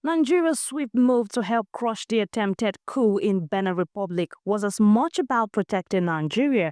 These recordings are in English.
Nigeria's swift move to help crush the attempted coup in Benin Republic was as much about protecting Nigeria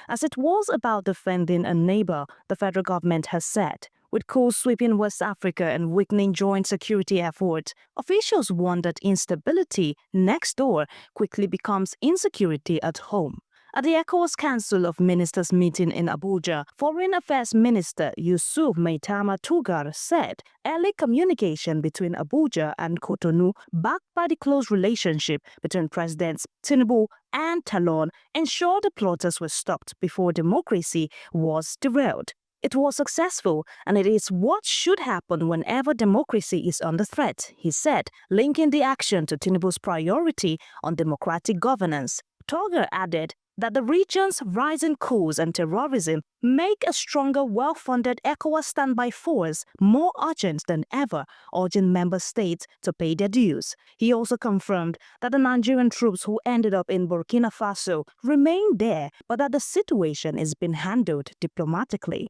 as it was about defending a neighbor, the federal government has said. With coups sweeping West Africa and weakening joint security efforts, officials warn that instability next door quickly becomes insecurity at home. At the ECOWAS Council of Ministers meeting in Abuja, Foreign Affairs Minister Yusuf Tuggar said early communication between Abuja and Cotonou, backed by the close relationship between Presidents Tinubu and Talon, ensured the plotters were stopped before democracy was derailed. It was successful, and it is what should happen whenever democracy is under threat, he said, linking the action to Tinubu's priority on democratic governance. Tuggar added that the region's rising coups and terrorism make a stronger, well-funded ECOWAS standby force more urgent than ever, urging member states to pay their dues. He also confirmed that the Nigerian troops who ended up in Burkina Faso remain there, but that the situation is being handled diplomatically.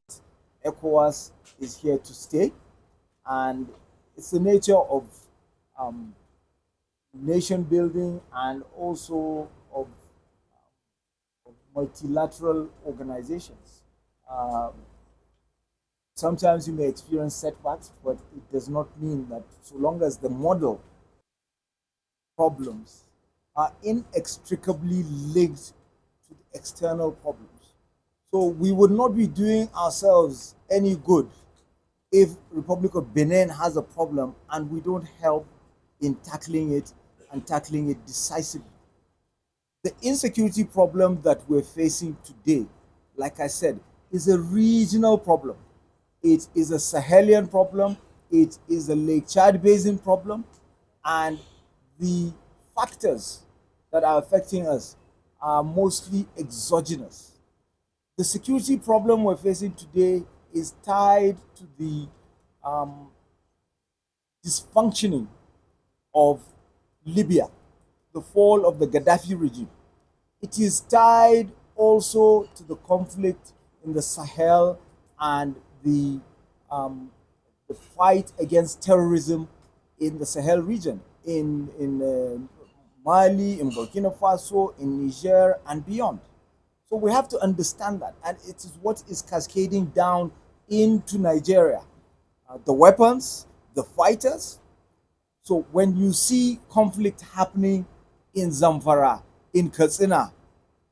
ECOWAS is here to stay, and it's the nature of nation building and also of multilateral organizations. Sometimes you may experience setbacks, but it does not mean that so long as the model problems are inextricably linked to the external problems. So we would not be doing ourselves any good if Republic of Benin has a problem and we don't help in tackling it and tackling it decisively. The insecurity problem that we're facing today, like I said, is a regional problem. It is a Sahelian problem. It is a Lake Chad Basin problem. And the factors that are affecting us are mostly exogenous. The security problem we're facing today is tied to the dysfunctioning of Libya, the fall of the Gaddafi regime. It is tied also to the conflict in the Sahel and the fight against terrorism in the Sahel region, in Mali, in Burkina Faso, in Niger, and beyond. So we have to understand that, and it is what is cascading down into Nigeria. The weapons, the fighters. So when you see conflict happening in Zamfara, in Katsina,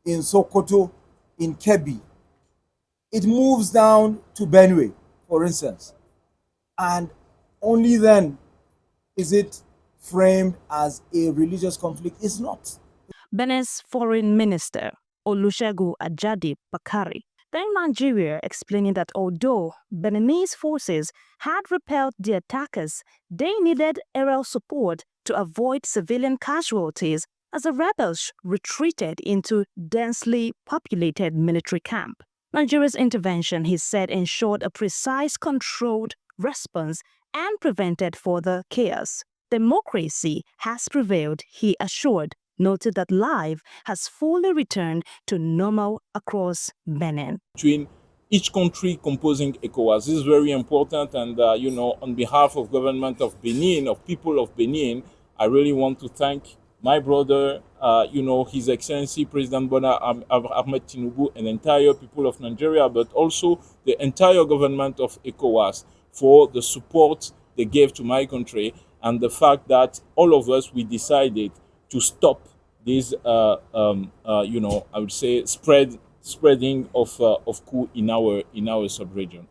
in Sokoto, in Kebbi, it moves down to Benue, for instance. And only then is it framed as a religious conflict. It's not. Benin's Foreign Minister Olusegun Ajadi Bakari thanked Nigeria, explaining that although Beninese forces had repelled the attackers, they needed aerial support to avoid civilian casualties as the rebels retreated into densely populated military camp. Nigeria's intervention, he said, ensured a precise, controlled response and prevented further chaos. Democracy has prevailed, he assured, noted that life has fully returned to normal across Benin. Between each country composing ECOWAS, this is very important, and on behalf of government of Benin, of people of Benin, I really want to thank my brother, His Excellency President Bola Ahmed Tinubu, and entire people of Nigeria, but also the entire government of ECOWAS for the support they gave to my country, and the fact that all of us, we decided to stop this, I would say, spreading of coup in our sub-region.